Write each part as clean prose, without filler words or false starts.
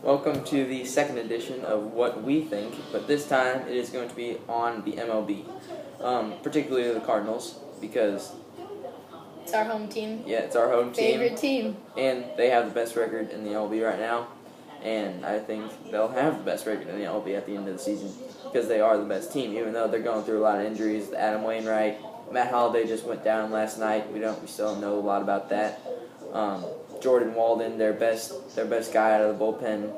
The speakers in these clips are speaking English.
Welcome to the second edition of What We Think, but this time it is going to be on the MLB, particularly the Cardinals, because it's our home team. Yeah, it's our home team. Favorite team. And they have the best record in the MLB right now, and I think they'll have the best record in the MLB at the end of the season because they are the best team, even though they're going through a lot of injuries. Adam Wainwright, Matt Holliday just went down last night. We still don't know a lot about that. Jordan Walden, their best guy out of the bullpen.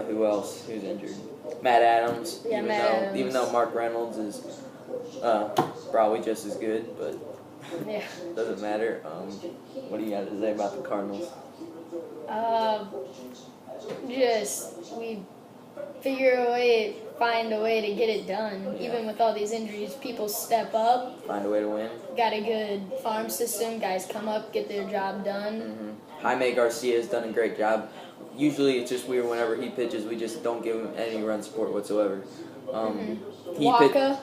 Who else? Who's injured? Matt Adams. Yeah, even though Mark Reynolds is probably just as good, but yeah, doesn't matter. What do you got to say about the Cardinals? We find a way to get it done. Yeah. Even with all these injuries, people step up. Find a way to win. Got a good farm system. Guys come up, get their job done. Mm-hmm. Jaime Garcia has done a great job. Usually it's just weird whenever he pitches, we just don't give him any run support whatsoever. Waka.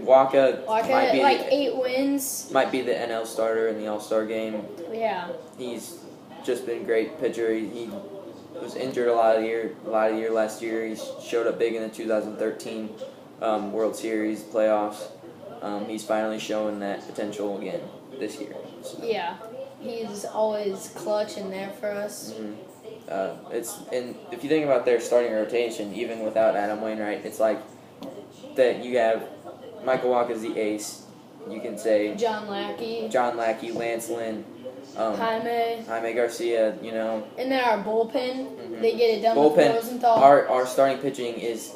Waka might be like 8 wins. Might be the NL starter in the All-Star game. Yeah. He's just been a great pitcher. He was injured a lot of year last year. He showed up big in the 2013 World Series playoffs. He's finally showing that potential again this year. So. Yeah, he's always clutch and there for us. Mm-hmm. If you think about their starting rotation, even without Adam Wainwright, it's like that you have Michael Wacha as the ace. You can say John Lackey, Lance Lynn, Jaime Garcia. And then our bullpen, they get it done with Rosenthal. Our starting pitching is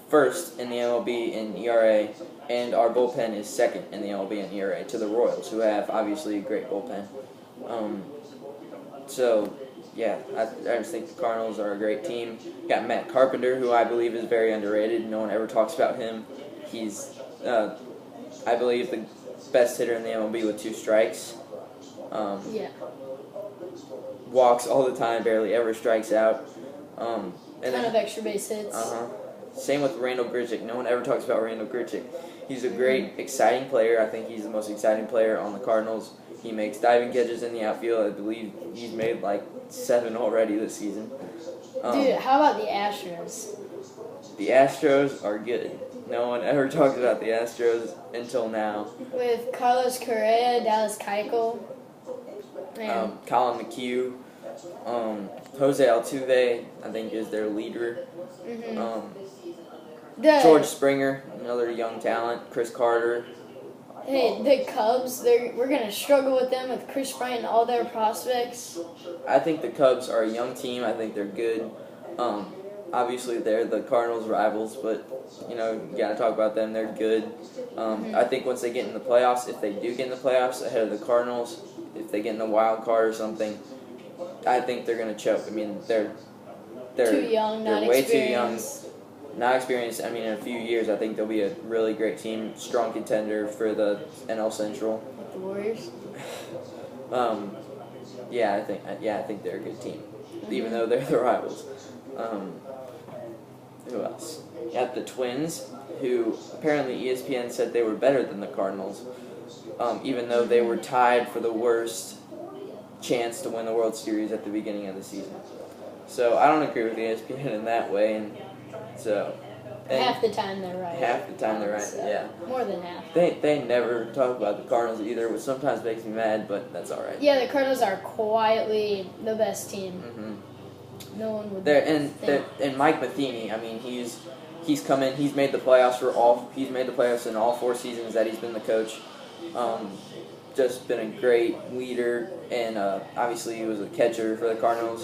first in the MLB in ERA, and our bullpen is second in the MLB in ERA to the Royals, who have obviously a great bullpen. Yeah, I just think the Cardinals are a great team. Got Matt Carpenter, who I believe is very underrated. No one ever talks about him. He's, I believe, the best hitter in the MLB with 2 strikes. Walks all the time, barely ever strikes out. Ton of extra base hits. Same with Randall Grichuk. No one ever talks about Randall Grichuk. He's a great, exciting player. I think he's the most exciting player on the Cardinals. He makes diving catches in the outfield. I believe he's made like 7 already this season. Dude, how about the Astros? The Astros are good. No one ever talks about the Astros until now. With Carlos Correa, Dallas Keuchel, Colin McHugh, Jose Altuve, I think, is their leader. George Springer, another young talent. Chris Carter. Hey, the Cubs, we're going to struggle with them with Chris Bryant and all their prospects. I think the Cubs are a young team. I think they're good. Obviously, they're the Cardinals' rivals, but, you got to talk about them. They're good. I think once they get in the playoffs, if they do get in the playoffs ahead of the Cardinals, if they get in the wild card or something, I think they're going to choke. I mean, they're too young, they're way too young. Not experienced. I mean, in a few years, I think they'll be a really great team, strong contender for the NL Central. Like the Warriors. I think they're a good team, even though they're the rivals. Who else? You have the Twins, who apparently ESPN said they were better than the Cardinals, even though they were tied for the worst chance to win the World Series at the beginning of the season. So I don't agree with ESPN in that way, and half the time they're right. Half the time they're right, yeah. More than half. They never talk about the Cardinals either, which sometimes makes me mad, but that's all right. Yeah, the Cardinals are quietly the best team. Mm-hmm. No one would think. And Mike Matheny, I mean, he's come in. He's made the playoffs He's made the playoffs in all 4 seasons that he's been the coach. Just been a great leader, and obviously he was a catcher for the Cardinals.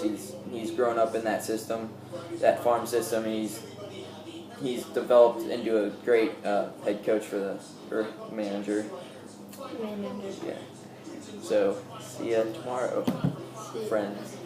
He's grown up in that system, that farm system. And he's developed into a great head coach or manager. Yeah. So see ya tomorrow, friends.